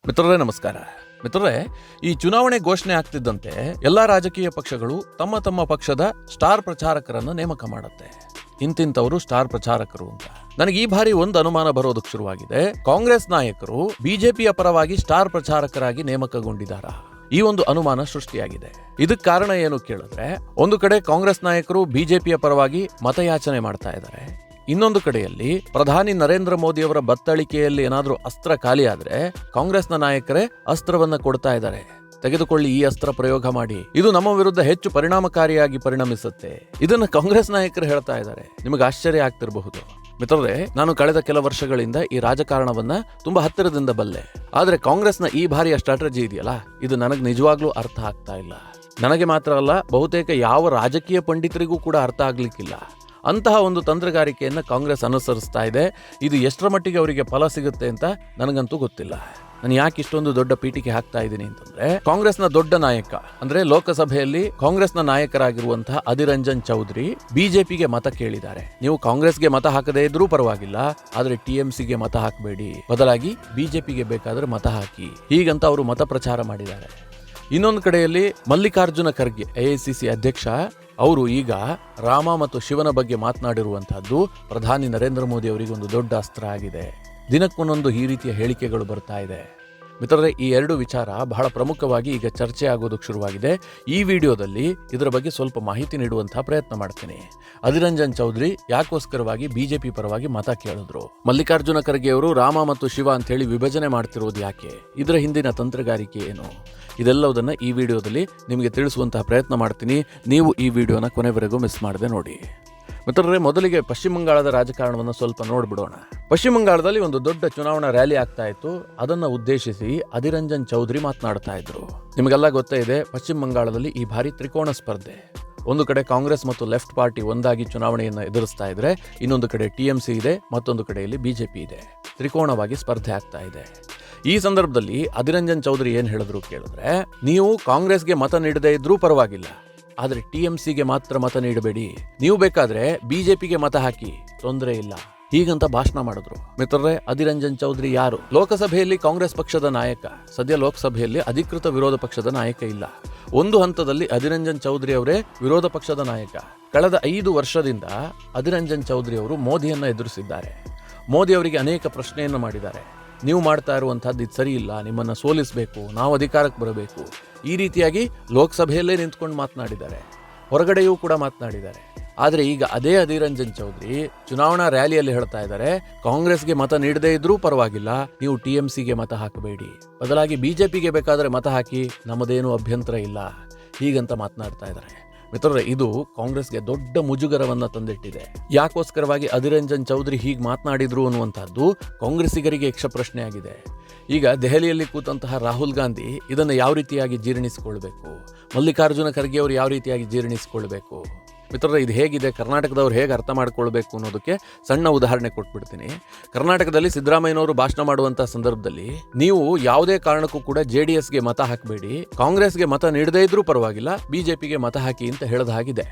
ಮಿತ್ರರೇ ನಮಸ್ಕಾರ. ಮಿತ್ರರೇ, ಈ ಚುನಾವಣೆ ಘೋಷಣೆ ಆಗ್ತಿದ್ದಂತೆ ಎಲ್ಲಾ ರಾಜಕೀಯ ಪಕ್ಷಗಳು ತಮ್ಮ ತಮ್ಮ ಪಕ್ಷದ ಸ್ಟಾರ್ ಪ್ರಚಾರಕರನ್ನು ನೇಮಕ ಮಾಡುತ್ತೆ. ಇಂತಿಂತವರು ಸ್ಟಾರ್ ಪ್ರಚಾರಕರು ಅಂತ. ನನಗೆ ಈ ಬಾರಿ ಒಂದು ಅನುಮಾನ ಬರೋದಕ್ಕೆ ಶುರುವಾಗಿದೆ. ಕಾಂಗ್ರೆಸ್ ನಾಯಕರು ಬಿಜೆಪಿಯ ಪರವಾಗಿ ಸ್ಟಾರ್ ಪ್ರಚಾರಕರಾಗಿ ನೇಮಕಗೊಂಡಿದ್ದಾರಾ? ಈ ಒಂದು ಅನುಮಾನ ಸೃಷ್ಟಿಯಾಗಿದೆ. ಇದಕ್ಕೆ ಕಾರಣ ಏನು ಕೇಳಿದ್ರೆ, ಒಂದು ಕಡೆ ಕಾಂಗ್ರೆಸ್ ನಾಯಕರು ಬಿಜೆಪಿಯ ಪರವಾಗಿ ಮತಯಾಚನೆ ಮಾಡ್ತಾ ಇದ್ದಾರೆ. ಇನ್ನೊಂದು ಕಡೆಯಲ್ಲಿ ಪ್ರಧಾನಿ ನರೇಂದ್ರ ಮೋದಿ ಅವರ ಬತ್ತಳಿಕೆಯಲ್ಲಿ ಏನಾದ್ರೂ ಅಸ್ತ್ರ ಖಾಲಿ ಆದ್ರೆ ಕಾಂಗ್ರೆಸ್ನ ನಾಯಕರೇ ಅಸ್ತ್ರವನ್ನ ಕೊಡ್ತಾ ಇದ್ದಾರೆ. ತೆಗೆದುಕೊಳ್ಳಿ, ಈ ಅಸ್ತ್ರ ಪ್ರಯೋಗ ಮಾಡಿ, ಇದು ನಮ್ಮ ವಿರುದ್ಧ ಹೆಚ್ಚು ಪರಿಣಾಮಕಾರಿಯಾಗಿ ಪರಿಣಮಿಸುತ್ತೆ. ಇದನ್ನ ಕಾಂಗ್ರೆಸ್ ನಾಯಕರು ಹೇಳ್ತಾ ಇದ್ದಾರೆ. ನಿಮಗೆ ಆಶ್ಚರ್ಯ ಆಗ್ತಿರಬಹುದು. ಮಿತ್ರರೇ, ನಾನು ಕಳೆದ ಕೆಲ ವರ್ಷಗಳಿಂದ ಈ ರಾಜಕಾರಣವನ್ನ ತುಂಬಾ ಹತ್ತಿರದಿಂದ ಬಲ್ಲೆ. ಆದ್ರೆ ಕಾಂಗ್ರೆಸ್ನ ಈ ಬಾರಿಯ ಸ್ಟ್ರಾಟಜಿ ಇದೆಯಲ್ಲ, ಇದು ನನಗೆ ನಿಜವಾಗ್ಲೂ ಅರ್ಥ ಆಗ್ತಾ ಇಲ್ಲ. ನನಗೆ ಮಾತ್ರ ಅಲ್ಲ, ಬಹುತೇಕ ಯಾವ ರಾಜಕೀಯ ಪಂಡಿತರಿಗೂ ಕೂಡ ಅರ್ಥ ಆಗ್ಲಿಕ್ಕಿಲ್ಲ. ಅಂತಹ ಒಂದು ತಂತ್ರಗಾರಿಕೆಯನ್ನು ಕಾಂಗ್ರೆಸ್ ಅನುಸರಿಸ್ತಾ ಇದೆ. ಇದು ಎಷ್ಟರ ಮಟ್ಟಿಗೆ ಅವರಿಗೆ ಫಲ ಸಿಗುತ್ತೆ ಅಂತ ನನಗಂತೂ ಗೊತ್ತಿಲ್ಲ. ನಾನು ಯಾಕೆ ಇಷ್ಟೊಂದು ದೊಡ್ಡ ಪೀಠಿಕೆ ಹಾಕ್ತಾ ಇದ್ದೀನಿ ಅಂತಂದ್ರೆ, ಕಾಂಗ್ರೆಸ್ನ ದೊಡ್ಡ ನಾಯಕ ಅಂದ್ರೆ ಲೋಕಸಭೆಯಲ್ಲಿ ಕಾಂಗ್ರೆಸ್ನ ನಾಯಕರಾಗಿರುವಂತಹ ಅಧೀರ್ ರಂಜನ್ ಚೌಧರಿ ಬಿಜೆಪಿಗೆ ಮತ ಕೇಳಿದ್ದಾರೆ. ನೀವು ಕಾಂಗ್ರೆಸ್ಗೆ ಮತ ಹಾಕದೇ ಇದ್ರೂ ಪರವಾಗಿಲ್ಲ, ಆದ್ರೆ ಟಿಎಂಸಿಗೆ ಮತ ಹಾಕಬೇಡಿ, ಬದಲಾಗಿ ಬಿಜೆಪಿಗೆ ಬೇಕಾದ್ರೆ ಮತ ಹಾಕಿ, ಹೀಗಂತ ಅವರು ಮತ ಪ್ರಚಾರ ಮಾಡಿದ್ದಾರೆ. ಇನ್ನೊಂದು ಕಡೆಯಲ್ಲಿ ಮಲ್ಲಿಕಾರ್ಜುನ ಖರ್ಗೆ, ಎಐಸಿಸಿ ಅಧ್ಯಕ್ಷ, ಅವರು ಈಗ ರಾಮ ಮತ್ತು ಶಿವನ ಬಗ್ಗೆ ಮಾತನಾಡಿರುವಂತಹದ್ದು ಪ್ರಧಾನಿ ನರೇಂದ್ರ ಮೋದಿ ಅವರಿಗೆ ಒಂದು ದೊಡ್ಡ ಅಸ್ತ್ರ ಆಗಿದೆ. ದಿನಕ್ಕೊಂದೊಂದು ಈ ರೀತಿಯ ಹೇಳಿಕೆಗಳು ಬರ್ತಾ ಇದೆ. ಮಿತ್ರರೇ, ಈ ಎರಡು ವಿಚಾರ ಬಹಳ ಪ್ರಮುಖವಾಗಿ ಈಗ ಚರ್ಚೆ ಆಗೋದಕ್ಕೆ ಶುರುವಾಗಿದೆ. ಈ ವಿಡಿಯೋದಲ್ಲಿ ಇದರ ಬಗ್ಗೆ ಸ್ವಲ್ಪ ಮಾಹಿತಿ ನೀಡುವಂತಹ ಪ್ರಯತ್ನ ಮಾಡ್ತೀನಿ. ಅಧೀರ್ ರಂಜನ್ ಚೌಧರಿ ಯಾಕೋಸ್ಕರವಾಗಿ ಬಿಜೆಪಿ ಪರವಾಗಿ ಮತ ಕೇಳಿದ್ರು? ಮಲ್ಲಿಕಾರ್ಜುನ ಖರ್ಗೆ ಅವರು ರಾಮ ಮತ್ತು ಶಿವ ಅಂತ ಹೇಳಿ ವಿಭಜನೆ ಮಾಡ್ತಿರೋದು ಯಾಕೆ? ಇದರ ಹಿಂದಿನ ತಂತ್ರಗಾರಿಕೆ ಏನು? ಇದೆಲ್ಲವುದನ್ನ ಈ ವಿಡಿಯೋದಲ್ಲಿ ನಿಮಗೆ ತಿಳಿಸುವಂತಹ ಪ್ರಯತ್ನ ಮಾಡ್ತೀನಿ. ನೀವು ಈ ವಿಡಿಯೋನ ಕೊನೆವರೆಗೂ ಮಿಸ್ ಮಾಡದೆ ನೋಡಿ. ಮಿತ್ರರೇ, ಮೊದಲಿಗೆ ಪಶ್ಚಿಮ ಬಂಗಾಳದ ರಾಜಕಾರಣವನ್ನು ಸ್ವಲ್ಪ ನೋಡ್ಬಿಡೋಣ. ಪಶ್ಚಿಮ ಬಂಗಾಳದಲ್ಲಿ ಒಂದು ದೊಡ್ಡ ಚುನಾವಣಾ ರ್ಯಾಲಿ ಆಗ್ತಾ ಇತ್ತು. ಅದನ್ನ ಉದ್ದೇಶಿಸಿ ಅಧೀರ್ ರಂಜನ್ ಚೌಧರಿ ಮಾತನಾಡ್ತಾ ಇದ್ರು. ನಿಮಗೆಲ್ಲ ಗೊತ್ತೇ ಇದೆ, ಪಶ್ಚಿಮ ಬಂಗಾಳದಲ್ಲಿ ಈ ಬಾರಿ ತ್ರಿಕೋಣ ಸ್ಪರ್ಧೆ. ಒಂದು ಕಡೆ ಕಾಂಗ್ರೆಸ್ ಮತ್ತು ಲೆಫ್ಟ್ ಪಾರ್ಟಿ ಒಂದಾಗಿ ಚುನಾವಣೆಯನ್ನು ಎದುರಿಸ್ತಾ ಇದ್ರೆ, ಇನ್ನೊಂದು ಕಡೆ ಟಿಎಂಸಿ ಇದೆ, ಮತ್ತೊಂದು ಕಡೆಯಲ್ಲಿ ಬಿಜೆಪಿ ಇದೆ. ತ್ರಿಕೋಣವಾಗಿ ಸ್ಪರ್ಧೆ ಆಗ್ತಾ ಇದೆ. ಈ ಸಂದರ್ಭದಲ್ಲಿ ಅಧೀರ್ ರಂಜನ್ ಚೌಧರಿ ಏನ್ ಹೇಳಿದ್ರು ಕೇಳಿದ್ರೆ, ನೀವು ಕಾಂಗ್ರೆಸ್ಗೆ ಮತ ನೀಡದೇ ಇದ್ರೂ ಪರವಾಗಿಲ್ಲ, ಆದ್ರೆ ಟಿಎಂಸಿಗೆ ಮಾತ್ರ ಮತ ನೀಡಬೇಡಿ, ನೀವು ಬೇಕಾದ್ರೆ ಬಿಜೆಪಿಗೆ ಮತ ಹಾಕಿ, ತೊಂದರೆ ಇಲ್ಲ, ಹೀಗಂತ ಭಾಷಣ ಮಾಡಿದ್ರು. ಮಿತ್ರರೇ, ಅಧೀರ್ ರಂಜನ್ ಚೌಧರಿ ಯಾರು? ಲೋಕಸಭೆಯಲ್ಲಿ ಕಾಂಗ್ರೆಸ್ ಪಕ್ಷದ ನಾಯಕ. ಸದ್ಯ ಲೋಕಸಭೆಯಲ್ಲಿ ಅಧಿಕೃತ ವಿರೋಧ ಪಕ್ಷದ ನಾಯಕ ಇಲ್ಲ. ಒಂದು ಹಂತದಲ್ಲಿ ಅಧೀರ್ ರಂಜನ್ ಚೌಧರಿ ಅವರೇ ವಿರೋಧ ಪಕ್ಷದ ನಾಯಕ. ಕಳೆದ 5 ವರ್ಷದಿಂದ ಅಧೀರ್ ರಂಜನ್ ಚೌಧರಿ ಅವರು ಮೋದಿಯನ್ನ ಎದುರಿಸಿದ್ದಾರೆ. ಮೋದಿ ಅವರಿಗೆ ಅನೇಕ ಪ್ರಶ್ನೆಯನ್ನು ಮಾಡಿದ್ದಾರೆ. ನೀವು ಮಾಡ್ತಾ ಇರುವಂತಹದ್ದು ಇದು ಸರಿ ಇಲ್ಲ, ನಿಮ್ಮನ್ನ ಸೋಲಿಸಬೇಕು, ನಾವು ಅಧಿಕಾರಕ್ಕೆ ಬರಬೇಕು, ಈ ರೀತಿಯಾಗಿ ಲೋಕಸಭೆಯಲ್ಲೇ ನಿಂತ್ಕೊಂಡು ಮಾತನಾಡಿದ್ದಾರೆ, ಹೊರಗಡೆಯೂ ಕೂಡ ಮಾತನಾಡಿದ್ದಾರೆ. ಆದ್ರೆ ಈಗ ಅದೇ ಅಧೀರ್ ರಂಜನ್ ಚೌಧರಿ ಚುನಾವಣಾ ರ್ಯಾಲಿಯಲ್ಲಿ ಹೇಳ್ತಾ ಇದ್ದಾರೆ, ಕಾಂಗ್ರೆಸ್ಗೆ ಮತ ನೀಡದೇ ಇದ್ರೂ ಪರವಾಗಿಲ್ಲ, ನೀವು ಟಿಎಂಸಿಗೆ ಮತ ಹಾಕಬೇಡಿ, ಬದಲಾಗಿ ಬಿಜೆಪಿಗೆ ಬೇಕಾದ್ರೆ ಮತ ಹಾಕಿ, ನಮ್ಮದೇನು ಅಭ್ಯಂತರ ಇಲ್ಲ, ಹೀಗಂತ ಮಾತನಾಡ್ತಾ ಇದ್ದಾರೆ. ಮಿತ್ರರೇ, ಇದು ಕಾಂಗ್ರೆಸ್ಗೆ ದೊಡ್ಡ ಮುಜುಗರವನ್ನ ತಂದಿಟ್ಟಿದೆ. ಯಾಕೋಸ್ಕರವಾಗಿ ಅಧೀರ್ ರಂಜನ್ ಚೌಧರಿ ಹೀಗೆ ಮಾತನಾಡಿದ್ರು ಅನ್ನುವಂತಹದ್ದು ಕಾಂಗ್ರೆಸ್ಸಿಗರಿಗೆ ಯಕ್ಷ ಪ್ರಶ್ನೆ ಆಗಿದೆ. ಈಗ ದೆಹಲಿಯಲ್ಲಿ ಕೂತಂತಹ ರಾಹುಲ್ ಗಾಂಧಿ ಇದನ್ನು ಯಾವ ರೀತಿಯಾಗಿ ಜೀರ್ಣಿಸಿಕೊಳ್ಬೇಕು, ಮಲ್ಲಿಕಾರ್ಜುನ ಖರ್ಗೆ ಅವರು ಯಾವ ರೀತಿಯಾಗಿ ಜೀರ್ಣಿಸಿಕೊಳ್ಬೇಕು? ಮಿತ್ರರೇ, ಇದು ಹೇಗಿದೆ, ಕರ್ನಾಟಕದವ್ರು ಹೇಗೆ ಅರ್ಥ ಮಾಡ್ಕೊಳ್ಬೇಕು ಅನ್ನೋದಕ್ಕೆ ಸಣ್ಣ ಉದಾಹರಣೆ ಕೊಟ್ಬಿಡ್ತೀನಿ. ಕರ್ನಾಟಕದಲ್ಲಿ ಸಿದ್ದರಾಮಯ್ಯನವರು ಭಾಷಣ ಮಾಡುವಂತಹ ಸಂದರ್ಭದಲ್ಲಿ, ನೀವು ಯಾವುದೇ ಕಾರಣಕ್ಕೂ ಕೂಡ JDSಗೆ ಮತ ಹಾಕಬೇಡಿ, ಕಾಂಗ್ರೆಸ್ಗೆ ಮತ ನೀಡದೇ ಇದ್ರೂ ಪರವಾಗಿಲ್ಲ, ಬಿಜೆಪಿಗೆ ಮತ ಹಾಕಿ ಅಂತ ಹೇಳದ ಹಾಗಿದೆ.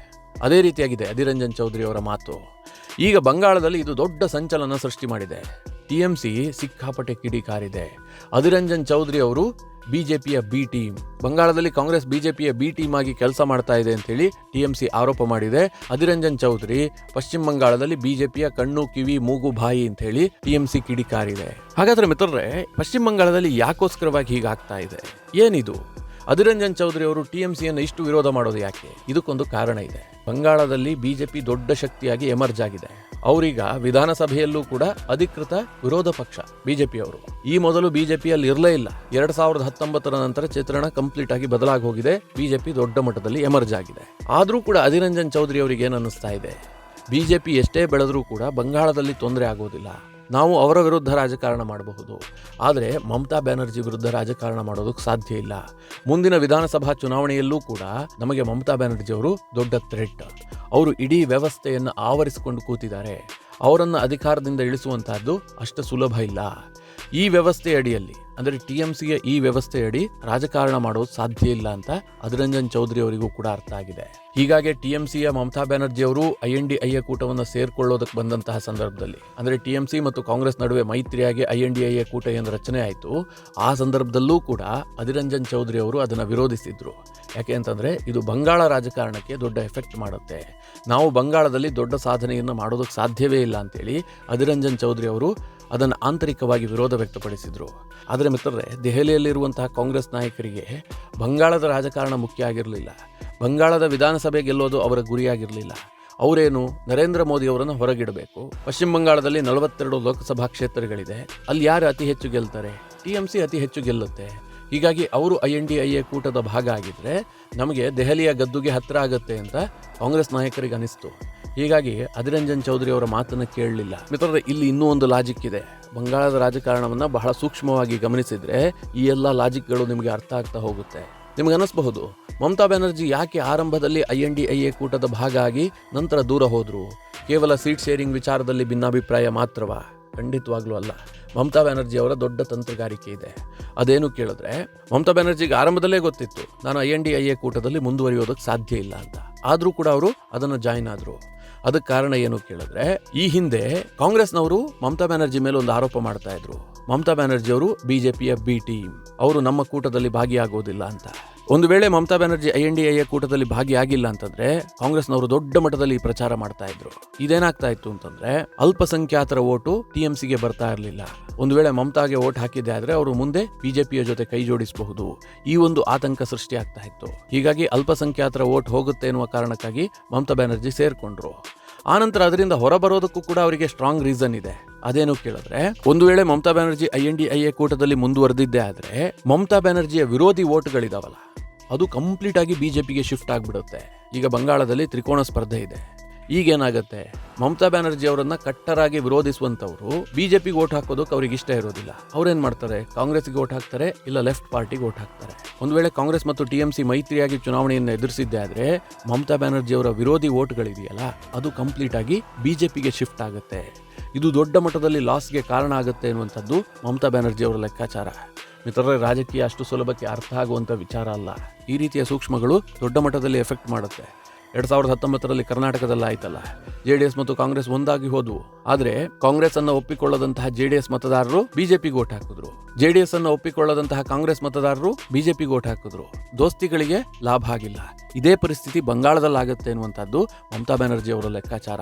ಅದೇ ರೀತಿಯಾಗಿದೆ ಅಧೀರ್ ರಂಜನ್ ಚೌಧರಿ ಅವರ ಮಾತು. ಈಗ ಬಂಗಾಳದಲ್ಲಿ ಇದು ದೊಡ್ಡ ಸಂಚಲನ ಸೃಷ್ಟಿ ಮಾಡಿದೆ. ಟಿಎಂಸಿ ಸಿಕ್ಕಾಪಟ್ಟೆ ಕಿಡಿಕಾರಿದೆ. ಅಧೀರ್ ರಂಜನ್ ಚೌಧರಿ ಅವರು ಬಿಜೆಪಿಯ ಬಿ ಟೀಮ್, ಬಂಗಾಳದಲ್ಲಿ ಕಾಂಗ್ರೆಸ್ ಬಿಜೆಪಿಯ ಬಿ ಟೀಮ್ ಆಗಿ ಕೆಲಸ ಮಾಡ್ತಾ ಇದೆ ಅಂತ ಹೇಳಿ ಟಿಎಂಸಿ ಆರೋಪ ಮಾಡಿದೆ. ಅಧೀರ್ ರಂಜನ್ ಚೌಧರಿ ಪಶ್ಚಿಮ ಬಂಗಾಳದಲ್ಲಿ ಬಿಜೆಪಿಯ ಕಣ್ಣು, ಕಿವಿ, ಮೂಗು, ಬಾಯಿ ಅಂತ ಹೇಳಿ ಟಿಎಂಸಿ ಕಿಡಿಕಾರಿದೆ. ಹಾಗಾದ್ರೆ ಮಿತ್ರರೇ, ಪಶ್ಚಿಮ ಬಂಗಾಳದಲ್ಲಿ ಯಾಕೋಸ್ಕರವಾಗಿ ಹೀಗಾಗ್ತಾ ಇದೆ? ಏನಿದು? ಅಧೀರ್ ರಂಜನ್ ಚೌಧರಿ ಅವರು ಟಿಎಂಸಿಯನ್ನು ಇಷ್ಟು ವಿರೋಧ ಮಾಡೋದು ಯಾಕೆ? ಇದಕ್ಕೊಂದು ಕಾರಣ ಇದೆ. ಬಂಗಾಳದಲ್ಲಿ ಬಿಜೆಪಿ ದೊಡ್ಡ ಶಕ್ತಿಯಾಗಿ ಎಮರ್ಜ್ ಆಗಿದೆ. ಅವರೀಗ ವಿಧಾನಸಭೆಯಲ್ಲೂ ಕೂಡ ಅಧಿಕೃತ ವಿರೋಧ ಪಕ್ಷ ಬಿಜೆಪಿಯವರು. ಈ ಮೊದಲು ಬಿಜೆಪಿಯಲ್ಲಿ ಇರಲೇ ಇಲ್ಲ. 2019 ನಂತರ ಚಿತ್ರಣ ಕಂಪ್ಲೀಟ್ ಆಗಿ ಬದಲಾಗಿ ಹೋಗಿದೆ. ಬಿಜೆಪಿ ದೊಡ್ಡ ಮಟ್ಟದಲ್ಲಿ ಎಮರ್ಜ್ ಆಗಿದೆ. ಆದ್ರೂ ಕೂಡ ಅಧೀರ್ ರಂಜನ್ ಚೌಧರಿ ಅವರಿಗೆ ಏನ್ ಅನ್ನಿಸ್ತಾ ಇದೆ, ಬಿಜೆಪಿ ಎಷ್ಟೇ ಬೆಳೆದ್ರೂ ಕೂಡ ಬಂಗಾಳದಲ್ಲಿ ತೊಂದರೆ ಆಗೋದಿಲ್ಲ, ನಾವು ಅವರ ವಿರುದ್ಧ ರಾಜಕಾರಣ ಮಾಡಬಹುದು, ಆದರೆ ಮಮತಾ ಬ್ಯಾನರ್ಜಿ ವಿರುದ್ಧ ರಾಜಕಾರಣ ಮಾಡೋದಕ್ಕೆ ಸಾಧ್ಯ ಇಲ್ಲ. ಮುಂದಿನ ವಿಧಾನಸಭಾ ಚುನಾವಣೆಯಲ್ಲೂ ಕೂಡ ನಮಗೆ ಮಮತಾ ಬ್ಯಾನರ್ಜಿ ಅವರು ದೊಡ್ಡ ಥ್ರೆಟ್. ಅವರು ಇಡೀ ವ್ಯವಸ್ಥೆಯನ್ನು ಆವರಿಸಿಕೊಂಡು ಕೂತಿದ್ದಾರೆ. ಅವರನ್ನು ಅಧಿಕಾರದಿಂದ ಇಳಿಸುವಂತಹದ್ದು ಅಷ್ಟು ಸುಲಭ ಇಲ್ಲ. ಈ ವ್ಯವಸ್ಥೆ ಅಡಿಯಲ್ಲಿ ಅಂದರೆ TMCಯ ಈ ವ್ಯವಸ್ಥೆಯಡಿ ರಾಜಕಾರಣ ಮಾಡೋದು ಸಾಧ್ಯ ಇಲ್ಲ ಅಂತ ಅಧಿರಂಜನ್ ಚೌಧರಿ ಅವರಿಗೂ ಕೂಡ ಅರ್ಥ ಆಗಿದೆ. ಹೀಗಾಗಿ TMCಯ ಮಮತಾ ಬ್ಯಾನರ್ಜಿ ಅವರು INDIA ಕೂಟವನ್ನು ಸೇರ್ಕೊಳ್ಳೋದಕ್ಕೆ ಬಂದಂತಹ ಸಂದರ್ಭದಲ್ಲಿ, ಅಂದರೆ TMC ಮತ್ತು ಕಾಂಗ್ರೆಸ್ ನಡುವೆ ಮೈತ್ರಿಯಾಗಿ INDIA ಕೂಟ ಏನು ರಚನೆ ಆಯಿತು, ಆ ಸಂದರ್ಭದಲ್ಲೂ ಕೂಡ ಅಧಿರಂಜನ್ ಚೌಧರಿ ಅವರು ಅದನ್ನು ವಿರೋಧಿಸಿದ್ರು. ಯಾಕೆ ಅಂತಂದರೆ ಇದು ಬಂಗಾಳ ರಾಜಕಾರಣಕ್ಕೆ ದೊಡ್ಡ ಎಫೆಕ್ಟ್ ಮಾಡುತ್ತೆ, ನಾವು ಬಂಗಾಳದಲ್ಲಿ ದೊಡ್ಡ ಸಾಧನೆಯನ್ನು ಮಾಡೋದಕ್ಕೆ ಸಾಧ್ಯವೇ ಇಲ್ಲ ಅಂತೇಳಿ ಅಧಿರಂಜನ್ ಚೌಧರಿ ಅವರು ಅದನ್ನು ಆಂತರಿಕವಾಗಿ ವಿರೋಧ ವ್ಯಕ್ತಪಡಿಸಿದರು. ಆದರೆ ಮಿತ್ರರೇ, ದೆಹಲಿಯಲ್ಲಿರುವಂತಹ ಕಾಂಗ್ರೆಸ್ ನಾಯಕರಿಗೆ ಬಂಗಾಳದ ರಾಜಕಾರಣ ಮುಖ್ಯ ಆಗಿರಲಿಲ್ಲ, ಬಂಗಾಳದ ವಿಧಾನಸಭೆ ಗೆಲ್ಲೋದು ಅವರ ಗುರಿಯಾಗಿರಲಿಲ್ಲ. ಅವರೇನು ನರೇಂದ್ರ ಮೋದಿ ಅವರನ್ನು ಹೊರಗಿಡಬೇಕು. ಪಶ್ಚಿಮ ಬಂಗಾಳದಲ್ಲಿ 42 ಲೋಕಸಭಾ ಕ್ಷೇತ್ರಗಳಿದೆ, ಅಲ್ಲಿ ಯಾರು ಅತಿ ಹೆಚ್ಚು ಗೆಲ್ತಾರೆ? TMC ಅತಿ ಹೆಚ್ಚು ಗೆಲ್ಲುತ್ತೆ. ಹೀಗಾಗಿ ಅವರು INDIA ಕೂಟದ ಭಾಗ ಆಗಿದ್ರೆ ನಮಗೆ ದೆಹಲಿಯ ಗದ್ದುಗೆ ಹತ್ತಿರ ಆಗುತ್ತೆ ಅಂತ ಕಾಂಗ್ರೆಸ್ ನಾಯಕರಿಗೆ ಅನಿಸ್ತು. ಹೀಗಾಗಿ ಅಧಿರಂಜನ್ ಚೌಧರಿ ಅವರ ಮಾತನ್ನು ಕೇಳಲಿಲ್ಲ. ಮಿತ್ರರೇ, ಇಲ್ಲಿ ಇನ್ನೂ ಒಂದು ಲಾಜಿಕ್ ಇದೆ. ಬಂಗಾಳದ ರಾಜಕಾರಣವನ್ನು ಬಹಳ ಸೂಕ್ಷ್ಮವಾಗಿ ಗಮನಿಸಿದರೆ ಈ ಎಲ್ಲ ಲಾಜಿಕ್ಗಳು ನಿಮಗೆ ಅರ್ಥ ಆಗ್ತಾ ಹೋಗುತ್ತೆ. ನಿಮಗೆ ಅನಿಸ್ಬಹುದು, ಮಮತಾ ಬ್ಯಾನರ್ಜಿ ಯಾಕೆ ಆರಂಭದಲ್ಲಿ INDIA ಕೂಟದ ಭಾಗ ಆಗಿ ನಂತರ ದೂರ ಹೋದರು? ಕೇವಲ ಸೀಟ್ ಶೇರಿಂಗ್ ವಿಚಾರದಲ್ಲಿ ಭಿನ್ನಾಭಿಪ್ರಾಯ ಮಾತ್ರವಾ? ಖಂಡಿತವಾಗ್ಲೂ ಅಲ್ಲ. ಮಮತಾ ಬ್ಯಾನರ್ಜಿ ಅವರ ದೊಡ್ಡ ತಂತ್ರಗಾರಿಕೆ ಇದೆ. ಅದೇನು ಕೇಳಿದ್ರೆ, ಮಮತಾ ಬ್ಯಾನರ್ಜಿಗೆ ಆರಂಭದಲ್ಲೇ ಗೊತ್ತಿತ್ತು ನಾನು INDIA ಕೂಟದಲ್ಲಿ ಮುಂದುವರಿಯೋದಕ್ಕೆ ಸಾಧ್ಯ ಇಲ್ಲ ಅಂತ. ಆದರೂ ಕೂಡ ಅವರು ಅದನ್ನು ಜಾಯಿನ್ ಆದರು. ಅದಕ್ಕೆ ಕಾರಣ ಏನು ಕೇಳಿದ್ರೆ, ಈ ಹಿಂದೆ ಕಾಂಗ್ರೆಸ್ನವರು ಮಮತಾ ಬ್ಯಾನರ್ಜಿ ಮೇಲೆ ಒಂದು ಆರೋಪ ಮಾಡ್ತಾ ಇದ್ರು. ಮಮತಾ ಬ್ಯಾನರ್ಜಿ ಅವರು BJPಯ B ಟೀಮ್, ಅವರು ನಮ್ಮ ಕೂಟದಲ್ಲಿ ಭಾಗಿಯಾಗೋದಿಲ್ಲ ಅಂತ. ಒಂದು ವೇಳೆ ಮಮತಾ ಬ್ಯಾನರ್ಜಿ INDIA ಕೂಟದಲ್ಲಿ ಭಾಗಿಯಾಗಿಲ್ಲ ಅಂತಂದ್ರೆ ಕಾಂಗ್ರೆಸ್ನವರು ದೊಡ್ಡ ಮಟ್ಟದಲ್ಲಿ ಪ್ರಚಾರ ಮಾಡ್ತಾ ಇದ್ರು. ಇದೇನಾಗ್ತಾ ಇತ್ತು ಅಂತಂದ್ರೆ, ಅಲ್ಪಸಂಖ್ಯಾತರ ಓಟು TMCಗೆ ಬರ್ತಾ ಇರಲಿಲ್ಲ. ಒಂದು ವೇಳೆ ಮಮತಾಗೆ ಓಟ್ ಹಾಕಿದ್ದೆ ಆದ್ರೆ ಅವರು ಮುಂದೆ BJPಯ ಜೊತೆ ಕೈ ಜೋಡಿಸಬಹುದು, ಈ ಒಂದು ಆತಂಕ ಸೃಷ್ಟಿ ಆಗ್ತಾ ಇತ್ತು. ಹೀಗಾಗಿ ಅಲ್ಪಸಂಖ್ಯಾತರ ಓಟ್ ಹೋಗುತ್ತೆ ಎನ್ನುವ ಕಾರಣಕ್ಕಾಗಿ ಮಮತಾ ಬ್ಯಾನರ್ಜಿ ಸೇರ್ಕೊಂಡ್ರು. ಆನಂತರ ಅದರಿಂದ ಹೊರಬರೋದಕ್ಕೂ ಕೂಡ ಅವರಿಗೆ ಸ್ಟ್ರಾಂಗ್ ರೀಸನ್ ಇದೆ. ಅದೇನು ಕೇಳಿದ್ರೆ, ಒಂದು ವೇಳೆ ಮಮತಾ ಬ್ಯಾನರ್ಜಿ INDIA ಕೂಟದಲ್ಲಿ ಮುಂದುವರೆದಿದ್ದೆ ಆದ್ರೆ ಮಮತಾ ಬ್ಯಾನರ್ಜಿಯ ವಿರೋಧಿ ಓಟ್ಗಳಿದಾವಲ್ಲ, ಅದು ಕಂಪ್ಲೀಟ್ ಆಗಿ BJPಗೆ ಶಿಫ್ಟ್ ಆಗಿಬಿಡುತ್ತೆ. ಈಗ ಬಂಗಾಳದಲ್ಲಿ ತ್ರಿಕೋಣ ಸ್ಪರ್ಧೆ ಇದೆ. ಈಗೇನಾಗುತ್ತೆ, ಮಮತಾ ಬ್ಯಾನರ್ಜಿ ಅವರನ್ನ ಕಟ್ಟರಾಗಿ ವಿರೋಧಿಸುವಂತವರು BJPಗೆ ಓಟ್ ಹಾಕೋದಕ್ಕೆ ಅವ್ರಿಗೆ ಇಷ್ಟ ಇರೋದಿಲ್ಲ. ಅವ್ರೇನ್ ಮಾಡ್ತಾರೆ, ಕಾಂಗ್ರೆಸ್ಗೆ ಓಟ್ ಹಾಕ್ತಾರೆ, ಇಲ್ಲ ಲೆಫ್ಟ್ ಪಾರ್ಟಿಗೆ ಓಟ್ ಹಾಕ್ತಾರೆ. ಒಂದು ವೇಳೆ ಕಾಂಗ್ರೆಸ್ ಮತ್ತು TMC ಮೈತ್ರಿಯಾಗಿ ಚುನಾವಣೆಯನ್ನು ಎದುರಿಸಿದ್ದೆ ಆದ್ರೆ ಮಮತಾ ಬ್ಯಾನರ್ಜಿ ಅವರ ವಿರೋಧಿ ಓಟ್ಗಳಿದೆಯಲ್ಲ, ಅದು ಕಂಪ್ಲೀಟ್ ಆಗಿ BJPಗೆ ಶಿಫ್ಟ್ ಆಗುತ್ತೆ. ಇದು ದೊಡ್ಡ ಮಟ್ಟದಲ್ಲಿ ಲಾಸ್ಗೆ ಕಾರಣ ಆಗುತ್ತೆ ಎನ್ನುವಂಥದ್ದು ಮಮತಾ ಬ್ಯಾನರ್ಜಿ ಅವರ ಲೆಕ್ಕಾಚಾರ. ಮಿತ್ರರೇ, ರಾಜಕೀಯ ಅಷ್ಟು ಸುಲಭಕ್ಕೆ ಅರ್ಥ ಆಗುವಂಥ ವಿಚಾರ ಅಲ್ಲ. ಈ ರೀತಿಯ ಸೂಕ್ಷ್ಮಗಳು ದೊಡ್ಡ ಮಟ್ಟದಲ್ಲಿ ಎಫೆಕ್ಟ್ ಮಾಡುತ್ತೆ. 2019ರಲ್ಲಿ ಕರ್ನಾಟಕದಲ್ಲಿ ಆಯ್ತಲ್ಲ, JDS ಮತ್ತು ಕಾಂಗ್ರೆಸ್ ಒಂದಾಗಿ ಹೋದ್ವು. ಆದರೆ ಕಾಂಗ್ರೆಸ್ ಅನ್ನು ಒಪ್ಪಿಕೊಳ್ಳದಂತಹ JDS ಮತದಾರರು BJPಗೆ ಓಟ್ ಹಾಕಿದ್ರು, JDS ಅನ್ನು ಒಪ್ಪಿಕೊಳ್ಳದಂತಹ ಕಾಂಗ್ರೆಸ್ ಮತದಾರರು BJPಗೆ ಓಟ್ ಹಾಕಿದ್ರು. ದೋಸ್ತಿಗಳಿಗೆ ಲಾಭ ಆಗಿಲ್ಲ. ಇದೇ ಪರಿಸ್ಥಿತಿ ಬಂಗಾಳದಲ್ಲಾಗುತ್ತೆ ಎನ್ನುವಂಥದ್ದು ಮಮತಾ ಬ್ಯಾನರ್ಜಿ ಅವರ ಲೆಕ್ಕಾಚಾರ.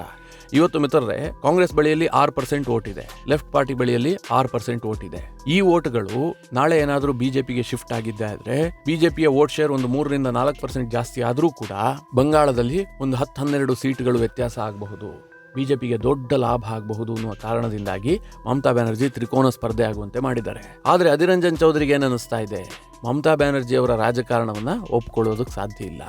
ಇವತ್ತು ಮಿತ್ರರೇ, ಕಾಂಗ್ರೆಸ್ ಬಳಿಯಲ್ಲಿ 6% ಓಟ್ ಇದೆ, ಲೆಫ್ಟ್ ಪಾರ್ಟಿ ಬಳಿಯಲ್ಲಿ 6% ಓಟ್ ಇದೆ. ಈ ಓಟ್ಗಳು ನಾಳೆ ಏನಾದರೂ BJPಗೆ ಶಿಫ್ಟ್ ಆಗಿದ್ದೆ ಆದ್ರೆ BJPಯ ವೋಟ್ ಶೇರ್ ಒಂದು 3ರಿಂದ 4% ಜಾಸ್ತಿ ಆದರೂ ಕೂಡ ಬಂಗಾಳದಲ್ಲಿ ಒಂದು 10-12 ಸೀಟ್ಗಳು ವ್ಯತ್ಯಾಸ ಆಗಬಹುದು. BJPಗೆ ದೊಡ್ಡ ಲಾಭ ಆಗಬಹುದು ಅನ್ನುವ ಕಾರಣದಿಂದಾಗಿ ಮಮತಾ ಬ್ಯಾನರ್ಜಿ ತ್ರಿಕೋನ ಸ್ಪರ್ಧೆ ಆಗುವಂತೆ ಮಾಡಿದ್ದಾರೆ. ಆದರೆ ಅಧಿರಂಜನ್ ಚೌಧರಿಗೆ ಏನನ್ನಿಸ್ತಾ ಇದೆ, ಮಮತಾ ಬ್ಯಾನರ್ಜಿ ಅವರ ರಾಜಕಾರಣವನ್ನ ಒಪ್ಕೊಳ್ಳೋದಕ್ಕೆ ಸಾಧ್ಯ ಇಲ್ಲ.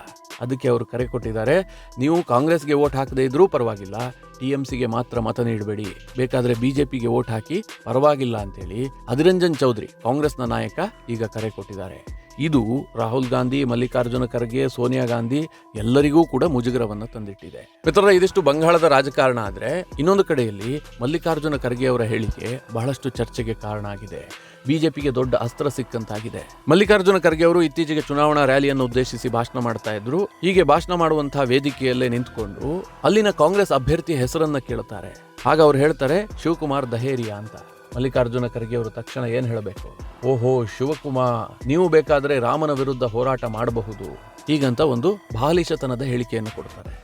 ಅದಕ್ಕೆ ಅವರು ಕರೆ ಕೊಟ್ಟಿದ್ದಾರೆ, ನೀವು ಕಾಂಗ್ರೆಸ್ಗೆ ವೋಟ್ ಹಾಕದೇ ಇದ್ರೂ ಪರವಾಗಿಲ್ಲ, TMCಗೆ ಮಾತ್ರ ಮತ ನೀಡಬೇಡಿ, ಬೇಕಾದ್ರೆ BJPಗೆ ವೋಟ್ ಹಾಕಿ ಪರವಾಗಿಲ್ಲ ಅಂತೇಳಿ ಅಧಿರಂಜನ್ ಚೌಧರಿ, ಕಾಂಗ್ರೆಸ್ನ ನಾಯಕ, ಈಗ ಕರೆ ಕೊಟ್ಟಿದ್ದಾರೆ. ಇದು ರಾಹುಲ್ ಗಾಂಧಿ, ಮಲ್ಲಿಕಾರ್ಜುನ ಖರ್ಗೆ, ಸೋನಿಯಾ ಗಾಂಧಿ ಎಲ್ಲರಿಗೂ ಕೂಡ ಮುಜುಗರವನ್ನು ತಂದಿಟ್ಟಿದೆ. ಮಿತ್ರರೇ, ಇದಿಷ್ಟು ಬಂಗಾಳದ ರಾಜಕಾರಣ ಆದ್ರೆ ಇನ್ನೊಂದು ಕಡೆಯಲ್ಲಿ ಮಲ್ಲಿಕಾರ್ಜುನ ಖರ್ಗೆ ಅವರ ಹೇಳಿಕೆ ಬಹಳಷ್ಟು ಚರ್ಚೆಗೆ ಕಾರಣ ಆಗಿದೆ. BJPಗೆ ದೊಡ್ಡ ಅಸ್ತ್ರ ಸಿಕ್ಕಂತಾಗಿದೆ. ಮಲ್ಲಿಕಾರ್ಜುನ ಖರ್ಗೆ ಅವರು ಇತ್ತೀಚೆಗೆ ಚುನಾವಣಾ ರ್ಯಾಲಿಯನ್ನು ಉದ್ದೇಶಿಸಿ ಭಾಷಣ ಮಾಡ್ತಾ ಇದ್ರು. ಹೀಗೆ ಭಾಷಣ ಮಾಡುವಂತಹ ವೇದಿಕೆಯಲ್ಲೇ ನಿಂತ್ಕೊಂಡು ಅಲ್ಲಿನ ಕಾಂಗ್ರೆಸ್ ಅಭ್ಯರ್ಥಿಯ ಹೆಸರನ್ನ ಕೇಳ್ತಾರೆ. ಆಗ ಅವ್ರು ಹೇಳ್ತಾರೆ ಶಿವಕುಮಾರ್ ದಹೇರಿಯಾ ಅಂತ. ಮಲ್ಲಿಕಾರ್ಜುನ ಖರ್ಗೆ ಅವರು ತಕ್ಷಣ ಏನ್ ಹೇಳಬೇಕು, ಓಹೋ ಶಿವಕುಮಾರ್, ನೀವು ಬೇಕಾದ್ರೆ ರಾಮನ ವಿರುದ್ಧ ಹೋರಾಟ ಮಾಡಬಹುದು, ಹೀಗಂತ ಒಂದು ಬಾಲಿಶತನದ ಹೇಳಿಕೆಯನ್ನು ಕೊಡ್ತಾರೆ.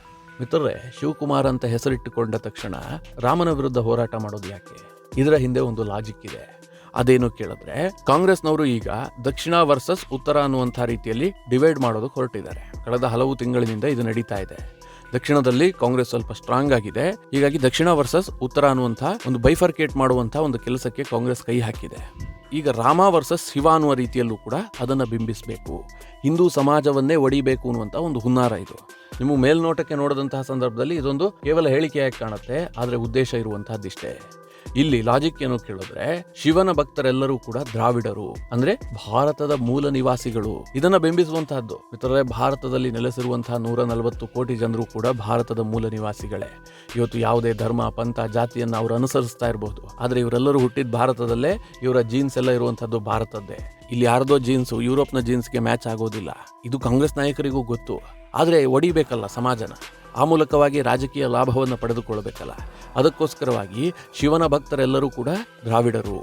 ಮಿತ್ರರೇ, ಶಿವಕುಮಾರ್ ಅಂತ ಹೆಸರಿಟ್ಟುಕೊಂಡ ತಕ್ಷಣ ರಾಮನ ವಿರುದ್ಧ ಹೋರಾಟ ಮಾಡೋದು ಯಾಕೆ? ಇದರ ಹಿಂದೆ ಒಂದು ಲಾಜಿಕ್ ಇದೆ. ಅದೇನು ಕೇಳಿದ್ರೆ, ಕಾಂಗ್ರೆಸ್ನವರು ಈಗ ದಕ್ಷಿಣ ವರ್ಸಸ್ ಉತ್ತರ ಅನ್ನುವಂಥ ರೀತಿಯಲ್ಲಿ ಡಿವೈಡ್ ಮಾಡೋದಕ್ಕೆ ಹೊರಟಿದ್ದಾರೆ. ಕಳೆದ ಹಲವು ತಿಂಗಳಿನಿಂದ ಇದು ನಡೀತಾ ಇದೆ. ದಕ್ಷಿಣದಲ್ಲಿ ಕಾಂಗ್ರೆಸ್ ಸ್ವಲ್ಪ ಸ್ಟ್ರಾಂಗ್ ಆಗಿದೆ. ಹೀಗಾಗಿ ದಕ್ಷಿಣ ವರ್ಸಸ್ ಉತ್ತರ ಅನ್ನುವಂಥ ಒಂದು ಬೈಫರ್ಕೇಟ್ ಮಾಡುವಂಥ ಒಂದು ಕೆಲಸಕ್ಕೆ ಕಾಂಗ್ರೆಸ್ ಕೈ ಹಾಕಿದೆ. ಈಗ ರಾಮ ವರ್ಸಸ್ ಶಿವ ಅನ್ನುವ ರೀತಿಯಲ್ಲೂ ಕೂಡ ಅದನ್ನು ಬಿಂಬಿಸಬೇಕು, ಹಿಂದೂ ಸಮಾಜವನ್ನೇ ಒಡಿಬೇಕು ಅನ್ನುವಂಥ ಒಂದು ಹುನ್ನಾರ ಇದು. ನಿಮ್ಮ ಮೇಲ್ನೋಟಕ್ಕೆ ನೋಡಿದಂತಹ ಸಂದರ್ಭದಲ್ಲಿ ಇದೊಂದು ಕೇವಲ ಹೇಳಿಕೆಯಾಗಿ ಕಾಣುತ್ತೆ, ಆದರೆ ಉದ್ದೇಶ ಇರುವಂತಹದ್ದಿಷ್ಟೇ. ಇಲ್ಲಿ ಲಾಜಿಕ್ ಏನು ಕೇಳಿದ್ರೆ, ಶಿವನ ಭಕ್ತರೆಲ್ಲರೂ ಕೂಡ ದ್ರಾವಿಡರು, ಅಂದ್ರೆ ಭಾರತದ ಮೂಲ ನಿವಾಸಿಗಳು. ಇದನ್ನ ಬಿಂಬಿಸುವಂತಹದ್ದು ಮಿತ್ರರೇ, ಭಾರತದಲ್ಲಿ ನೆಲೆಸಿರುವಂತಹ 140 ಕೋಟಿ ಜನರು ಕೂಡ ಭಾರತದ ಮೂಲ ನಿವಾಸಿಗಳೇ. ಇವತ್ತು ಯಾವುದೇ ಧರ್ಮ, ಪಂಥ, ಜಾತಿಯನ್ನ ಅವರು ಅನುಸರಿಸ್ತಾ ಇರಬಹುದು, ಆದ್ರೆ ಇವರೆಲ್ಲರೂ ಹುಟ್ಟಿದ ಭಾರತದಲ್ಲೇ, ಇವರ ಜೀನ್ಸ್ ಎಲ್ಲ ಇರುವಂತಹದ್ದು ಭಾರತದ್ದೇ. ಇಲ್ಲಿ ಯಾರ್ದೋ ಜೀನ್ಸು ಯುರೋಪ್ನ ಜೀನ್ಸ್ಗೆ ಮ್ಯಾಚ್ ಆಗೋದಿಲ್ಲ. ಇದು ಕಾಂಗ್ರೆಸ್ ನಾಯಕರಿಗೂ ಗೊತ್ತು. ಆದ್ರೆ ಒಡಿಬೇಕಲ್ಲ ಸಮಾಜನ, ಆ ಮೂಲಕವಾಗಿ ರಾಜಕೀಯ ಲಾಭವನ್ನು ಪಡೆದುಕೊಳ್ಳಬೇಕಲ್ಲ. ಅದಕ್ಕೋಸ್ಕರವಾಗಿ ಶಿವನ ಭಕ್ತರೆಲ್ಲರೂ ಕೂಡ ದ್ರಾವಿಡರು,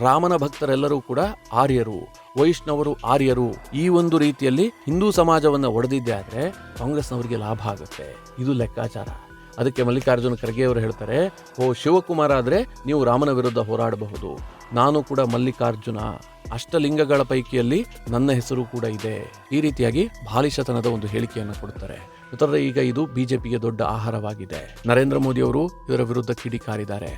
ರಾಮನ ಭಕ್ತರೆಲ್ಲರೂ ಕೂಡ ಆರ್ಯರು, ವೈಷ್ಣವರು ಆರ್ಯರು. ಈ ಒಂದು ರೀತಿಯಲ್ಲಿ ಹಿಂದೂ ಸಮಾಜವನ್ನು ಒಡೆದಿದ್ದೆ ಆದ್ರೆ ಕಾಂಗ್ರೆಸ್ನವರಿಗೆ ಲಾಭ ಆಗುತ್ತೆ. ಇದು ಲೆಕ್ಕಾಚಾರ. ಅದಕ್ಕೆ ಮಲ್ಲಿಕಾರ್ಜುನ ಖರ್ಗೆ ಅವರು ಹೇಳ್ತಾರೆ, ಓ ಶಿವಕುಮಾರ ಆದ್ರೆ ನೀವು ರಾಮನ ವಿರುದ್ಧ ಹೋರಾಡಬಹುದು, ನಾನು ಕೂಡ ಮಲ್ಲಿಕಾರ್ಜುನ, ಅಷ್ಟಲಿಂಗಗಳ ಪೈಕಿಯಲ್ಲಿ ನನ್ನ ಹೆಸರು ಕೂಡ ಇದೆ. ಈ ರೀತಿಯಾಗಿ ಬಾಲಿಶತನದ ಒಂದು ಹೇಳಿಕೆಯನ್ನು ಕೊಡ್ತಾರೆ. ಮಿತ್ರರೇ, ಈಗ ಇದು ಬಿಜೆಪಿಗೆ ದೊಡ್ಡ ಆಹಾರವಾಗಿದೆ. ನರೇಂದ್ರ ಮೋದಿ ಅವರು ಇದರ ವಿರುದ್ಧ ಕಿಡಿಕಾರಿದ್ದಾರೆ.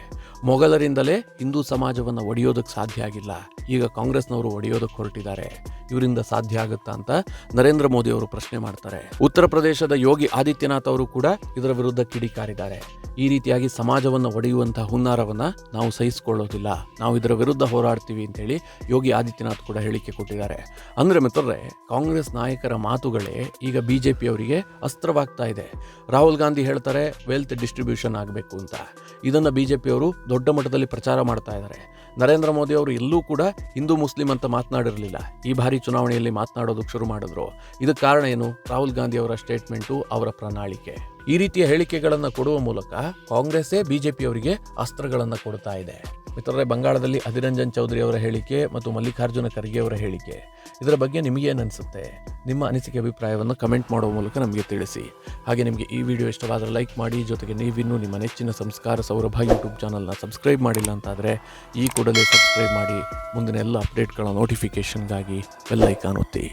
ಮೊಘಲರಿಂದಲೇ ಹಿಂದೂ ಸಮಾಜವನ್ನು ಒಡೆಯೋದಕ್ಕೆ ಸಾಧ್ಯ ಆಗಿಲ್ಲ, ಈಗ ಕಾಂಗ್ರೆಸ್ನವರು ಒಡೆಯೋದಕ್ಕೆ ಹೊರಟಿದ್ದಾರೆ. ಇವರಿಂದ ಸಾಧ್ಯ ಆಗುತ್ತಾ ಅಂತ ನರೇಂದ್ರ ಮೋದಿ ಅವರು ಪ್ರಶ್ನೆ ಮಾಡ್ತಾರೆ. ಉತ್ತರ ಪ್ರದೇಶದ ಯೋಗಿ ಆದಿತ್ಯನಾಥ್ ಅವರು ಕೂಡ ಇದರ ವಿರುದ್ಧ ಕಿಡಿಕಾರಿದ್ದಾರೆ. ಈ ರೀತಿಯಾಗಿ ಸಮಾಜವನ್ನು ಒಡೆಯುವಂತಹ ಹುನ್ನಾರವನ್ನ ನಾವು ಸಹಿಸಿಕೊಳ್ಳೋದಿಲ್ಲ, ನಾವು ಇದರ ವಿರುದ್ಧ ಹೋರಾಡ್ತೀವಿ ಅಂತೇಳಿ ಯೋಗಿ ಆದಿತ್ಯನಾಥ್ ಕೂಡ ಹೇಳಿಕೆ ಕೊಟ್ಟಿದ್ದಾರೆ. ಅಂದ್ರೆ ಮಿತ್ರರೇ, ಕಾಂಗ್ರೆಸ್ ನಾಯಕರ ಮಾತುಗಳೇ ಈಗ ಬಿಜೆಪಿ ಅವರಿಗೆ ಅಸ್ತ್ರವಾಗ್ತಾ ಇದೆ. ರಾಹುಲ್ ಗಾಂಧಿ ಹೇಳ್ತಾರೆ ವೆಲ್ತ್ ಡಿಸ್ಟ್ರಿಬ್ಯೂಷನ್ ಆಗಬೇಕು ಅಂತ. ಇದನ್ನ ಬಿಜೆಪಿ ಅವರು ದೊಡ್ಡ ಮಟ್ಟದಲ್ಲಿ ಪ್ರಚಾರ ಮಾಡ್ತಾ ಇದ್ದಾರೆ. ನರೇಂದ್ರ ಮೋದಿ ಅವರು ಎಲ್ಲೂ ಕೂಡ ಹಿಂದೂ ಮುಸ್ಲಿಂ ಅಂತ ಮಾತನಾಡಿರಲಿಲ್ಲ, ಈ ಬಾರಿ ಚುನಾವಣೆಯಲ್ಲಿ ಮಾತನಾಡೋದಕ್ಕೆ ಶುರು ಮಾಡಿದ್ರು. ಇದಕ್ಕೆ ಕಾರಣ ಏನು? ರಾಹುಲ್ ಗಾಂಧಿ ಅವರ ಸ್ಟೇಟ್ಮೆಂಟು, ಅವರ ಪ್ರಣಾಳಿಕೆ. ಈ ರೀತಿಯ ಹೇಳಿಕೆಗಳನ್ನು ಕೊಡುವ ಮೂಲಕ ಕಾಂಗ್ರೆಸ್ಸೇ ಬಿಜೆಪಿ ಅವರಿಗೆ ಅಸ್ತ್ರಗಳನ್ನು ಕೊಡ್ತಾ ಇದೆ. ಮಿತ್ರರೇ, ಬಂಗಾಳದಲ್ಲಿ ಅಧೀರ್ ರಂಜನ್ ಚೌಧರಿ ಅವರ ಹೇಳಿಕೆ ಮತ್ತು ಮಲ್ಲಿಕಾರ್ಜುನ ಖರ್ಗೆ ಅವರ ಹೇಳಿಕೆ, ಇದರ ಬಗ್ಗೆ ನಿಮಗೇನು ಅನಿಸುತ್ತೆ? ನಿಮ್ಮ ಅನಿಸಿಕೆ, ಅಭಿಪ್ರಾಯವನ್ನು ಕಮೆಂಟ್ ಮಾಡುವ ಮೂಲಕ ನಮಗೆ ತಿಳಿಸಿ. ಹಾಗೆ ನಿಮಗೆ ಈ ವಿಡಿಯೋ ಇಷ್ಟವಾದರೆ ಲೈಕ್ ಮಾಡಿ. ಜೊತೆಗೆ ನೀವಿನ್ನೂ ನಿಮ್ಮ ನೆಚ್ಚಿನ ಸಂಸ್ಕಾರ ಸೌರಭ ಯೂಟ್ಯೂಬ್ ಚಾನಲ್ನ ಸಬ್ಸ್ಕ್ರೈಬ್ ಮಾಡಿಲ್ಲ ಅಂತಾದರೆ ಈ ಕೂಡಲೇ ಸಬ್ಸ್ಕ್ರೈಬ್ ಮಾಡಿ. ಮುಂದಿನ ಎಲ್ಲ ಅಪ್ಡೇಟ್ಗಳ ನೋಟಿಫಿಕೇಷನ್ಗಾಗಿ ಬೆಲ್ ಐಕಾನ್ ಒತ್ತಿ.